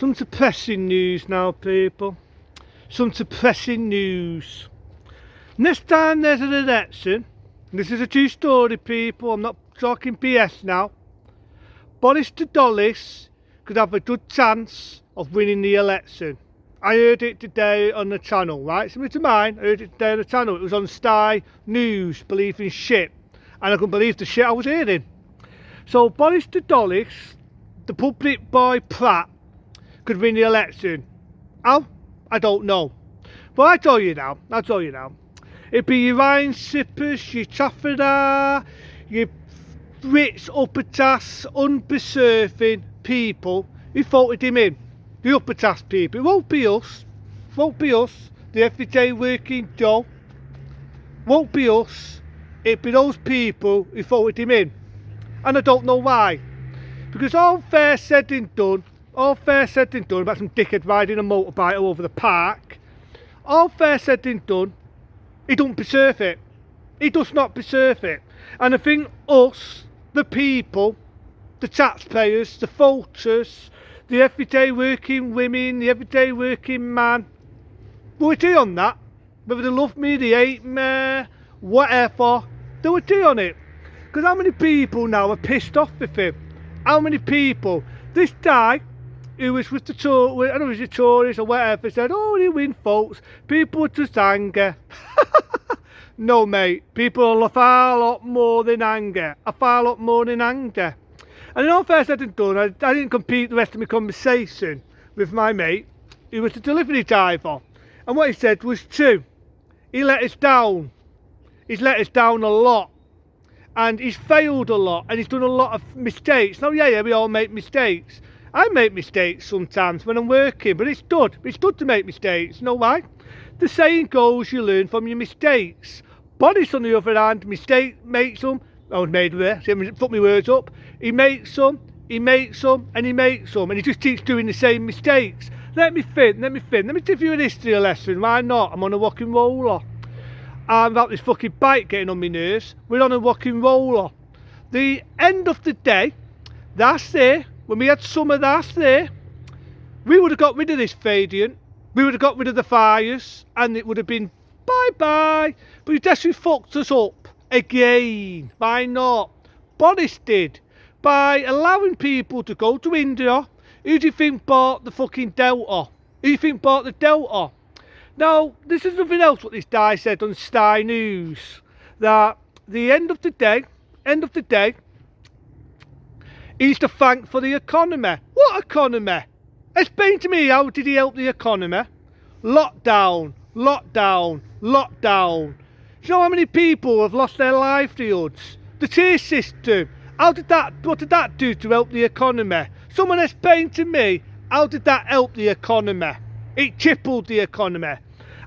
Some depressing news now, people. Some depressing news. Next time there's an election, and this is a true story, people, I'm not talking BS now, Boris the Dollis could have a good chance of winning the election. I heard it today on the channel, right? Similar to mine, I heard it today on the channel. It was on Sky News, believing shit. And I couldn't believe the shit I was hearing. So Boris the Dollis, the public boy prat, could win the election. How? I don't know. But I'll tell you now. It'd be your Ryan Sippers, your Trafford, your rich upper class, undeserving people who voted him in. The upper class people. It won't be us. The everyday working Joe. Won't be us. It'd be those people who voted him in. And I don't know why. Because all fair said and done about some dickhead riding a motorbike all over the park, all fair said and done, he don't deserve it. He does not deserve it. And I think us, the people, the taxpayers, the voters, the everyday working women, the everyday working man, we'll agree on that. Whether they love me, they hate me, whatever, they'll agree on it. Because how many people now are pissed off with him? How many people? This guy, who was with the Tories, I don't know if it was the Tories or whatever, said, oh, he win votes, people would just anger. No, mate, people are a far lot more than anger. And in all fair said and done, I didn't complete the rest of my conversation with my mate, who was the delivery driver. And what he said was true. He let us down. He's let us down a lot. And he's failed a lot. And he's done a lot of mistakes. Now, yeah, we all make mistakes. I make mistakes sometimes when I'm working, but it's good. It's good to make mistakes. You know why? The saying goes, you learn from your mistakes. Boris, on the other hand, makes them. I was made with it. Put my words up. He makes them, and he just keeps doing the same mistakes. Let me think. Let me give you a history lesson. Why not? I'm on a walking roller. Without this fucking bike getting on my nerves, we're on a walking roller. The end of the day, that's there. When we had summer, that's there. We would have got rid of this Fadiant. We would have got rid of the fires, and it would have been bye-bye. But he desperately fucked us up again. Why not? Boris did. By allowing people to go to India. Who do you think bought the fucking Delta? Who do you think bought the Delta? Now, this is nothing else what this guy said on Sky News. That the end of the day, he's to thank for the economy. What economy? Explain to me, how did he help the economy? Lockdown. Do you know how many people have lost their livelihoods? The tier system. What did that do to help the economy? Someone explain to me, how did that help the economy? It crippled the economy.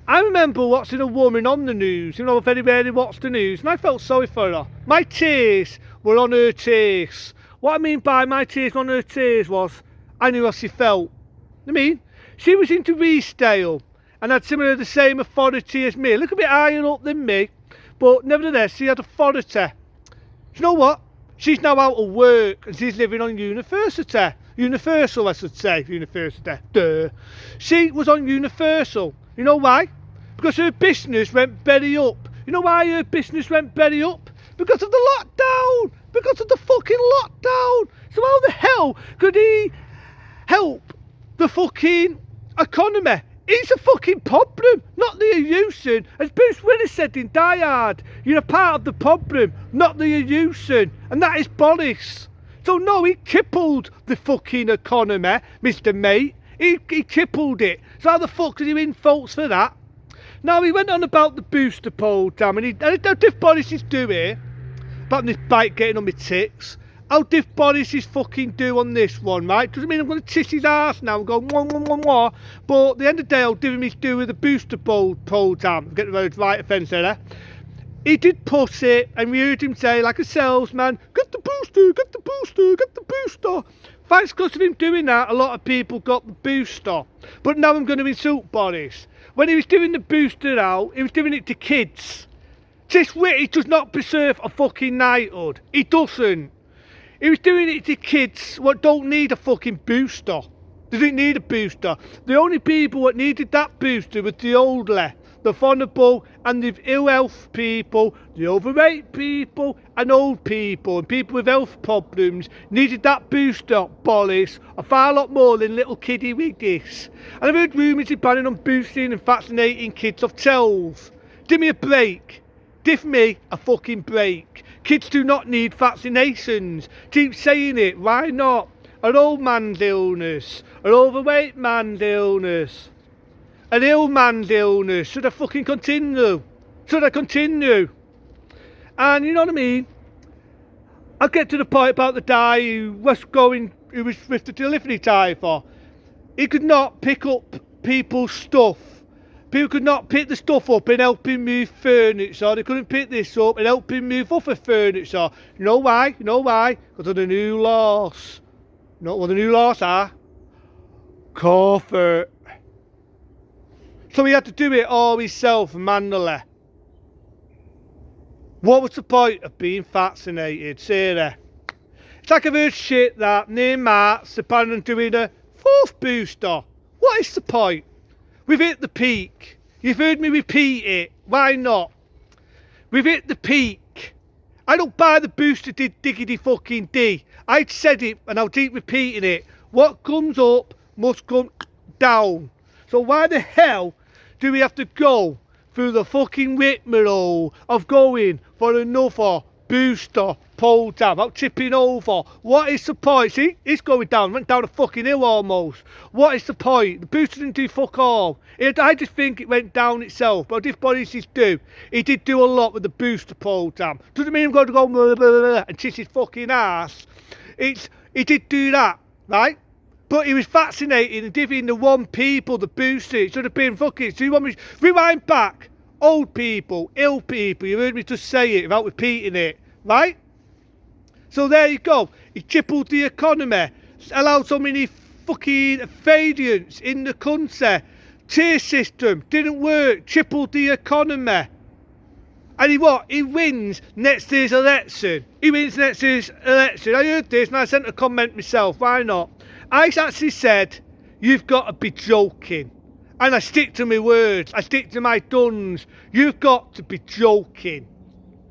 I remember watching a woman on the news, I very rarely watched the news, and I felt sorry for her. My tears were on her tears. What I mean by my tears on her tears was, I knew how she felt. I mean, she was into resale and had the same authority as me. A little bit higher up than me, but nevertheless, she had authority. You know what? She's now out of work and she's living on Universal, I should say. University. Duh. She was on Universal. You know why? Because her business went belly up. You know why her business went belly up? Because of the lockdown. Because of the fucking lockdown. So how the hell could he help the fucking economy? He's a fucking problem, not the illusion. As Bruce Willis said in Die Hard, you're a part of the problem, not the illusion. And that is Boris. So no, he crippled the fucking economy, Mr. Mate. He crippled it. So how the fuck did he win votes for that? Now, he went on about the booster program, and I don't know if Boris is doing about this bike getting on my tits. How did Boris is fucking do on this one, right? Doesn't mean I'm going to tiss his arse now and go mwah, mwah, mwah, mwah. But at the end of the day, I'll do him his do with the booster program. Get the road right offence there. He did push it, and we heard him say, like a salesman, get the booster, get the booster, get the booster. Thanks because of him doing that, a lot of people got the booster. But now I'm going to insult Boris. When he was doing the booster out, he was doing it to kids. This witty does not deserve a fucking knighthood. He doesn't. He was doing it to kids what don't need a fucking booster. They didn't need a booster. The only people that needed that booster was the elderly, the vulnerable and the ill health people, the overweight people and old people and people with health problems needed that booster, Boris, a far lot more than little kiddie wiggies. And I've heard rumours you're planning on boosting and vaccinating kids of 12. Give me a break. Give me a fucking break. Kids do not need vaccinations. Keep saying it, why not? An old man's illness, an overweight man's illness, an ill man's illness. Should I fucking continue? Should I continue? And you know what I mean? I'll get to the point about the guy who was with the delivery driver. He could not pick up people's stuff. People could not pick the stuff up and help him move furniture. They couldn't pick this up and help him move other furniture. You know why? You know why? Because of the new laws. You know what the new laws are? Comfort. So he had to do it all himself manually. What was the point of being vaccinated? Say there. It's like I've heard shit that near March they're planning on doing a 4th booster. What is the point? We've hit the peak. You've heard me repeat it. Why not? We've hit the peak. I don't buy the booster diggity fucking D. I said it and I'll keep repeating it. What comes up must come down. So why the hell do we have to go through the fucking rigmarole of going for another booster program, out tipping over? What is the point? See, it's going down, went down a fucking hill almost. What is the point? The booster didn't do fuck all. I just think it went down itself, but if Boris is due, he did do a lot with the booster program. Doesn't mean I'm going to go blah, blah, blah, and kiss his fucking ass. He did do that, right? But he was vaccinating and giving the one people the booster. It should have been fucking. So you want me to rewind back? Old people, ill people, you heard me just say it without repeating it, right? So there you go. He tripled the economy, allowed so many fucking variants in the country. Tier system didn't work, tripled the economy. And he wins next year's election. He wins next year's election. I heard this and I sent a comment myself, why not? I actually said, you've got to be joking. And I stick to my words, I stick to my guns. You've got to be joking.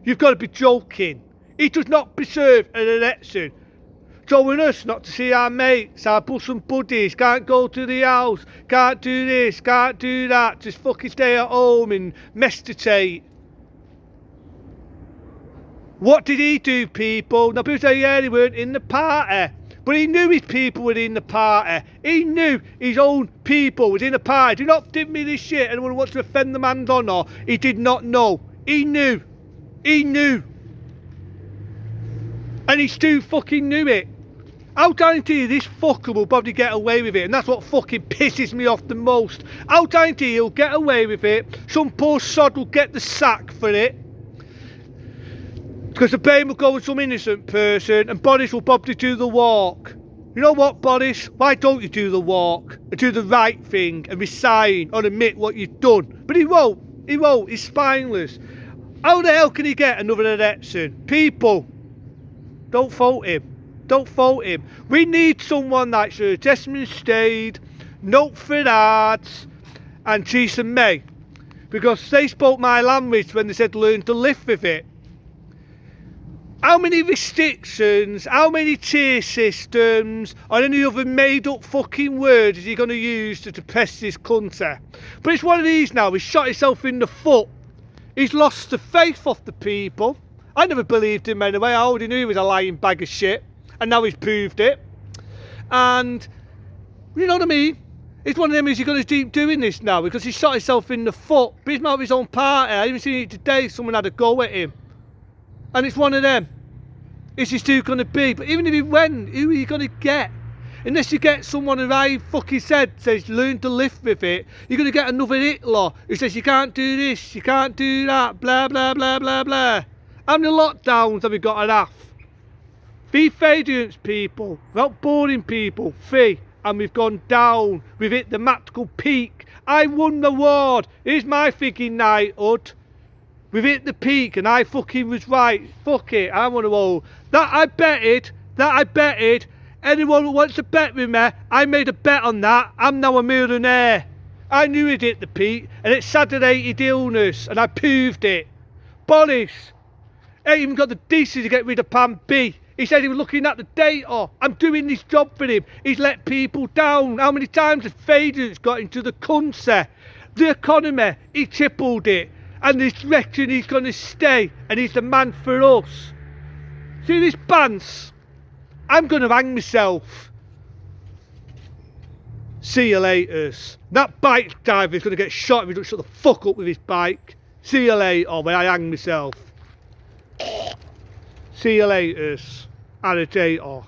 You've got to be joking. He does not deserve an election. Showing us not to see our mates, our bosom buddies, can't go to the house, can't do this, can't do that, just fucking stay at home and meditate. What did he do, people? Now people say, yeah, they weren't in the party. But he knew his people were in the party. He knew his own people was in the party. Do not give me this shit. Anyone who wants to offend the man's honour, he did not know. He knew. He knew. And he still fucking knew it. I'll guarantee you this fucker will probably get away with it. And that's what fucking pisses me off the most. I'll guarantee he'll get away with it. Some poor sod will get the sack for it. Because the blame will go with some innocent person and Boris will probably do the walk. You know what, Boris? Why don't you do the walk and do the right thing and resign or admit what you've done? But he won't. He won't. He's spineless. How the hell can he get another election? People, don't vote him. Don't vote him. We need someone like Sir Desmond Stade, Note Farage and Theresa May. Because they spoke my language when they said learn to live with it. How many restrictions, how many tier systems, or any other made up fucking words is he going to use to depress this country? But it's one of these now, he's shot himself in the foot. He's lost the faith of the people. I never believed him anyway, I already knew he was a lying bag of shit. And now he's proved it. And, you know what I mean? It's one of them, is he going to keep doing this now? Because he shot himself in the foot. But he's not of his own party. I even seen it today, someone had a go at him. And it's one of them. Is he still going to be? But even if he went, who are you going to get? Unless you get someone who I fucking says learn to live with it, you're going to get another Hitler who says you can't do this, you can't do that, blah, blah, blah, blah, blah. How many lockdowns have we got to have? 3 variants, people, without boring people, 3. And we've gone down, we've hit the magical peak. I won the award, here's my fucking knighthood. We've hit the peak and I fucking was right. Fuck it, I want to roll. That I betted Anyone who wants to bet with me, I made a bet on that. I'm now a millionaire. I knew he'd hit the peak, and it's Saturday illness, and I proved it. Boris ain't even got the decency to get rid of Plan B. He said he was looking at the data. I'm doing this job for him. He's let people down. How many times has Faders got into the country? The economy, he tripled it. And he's reckon he's going to stay, and he's the man for us. See this bants? I'm going to hang myself. See you later. That bike driver's going to get shot if he don't shut the fuck up with his bike. See you later when I hang myself. See you later, alligator.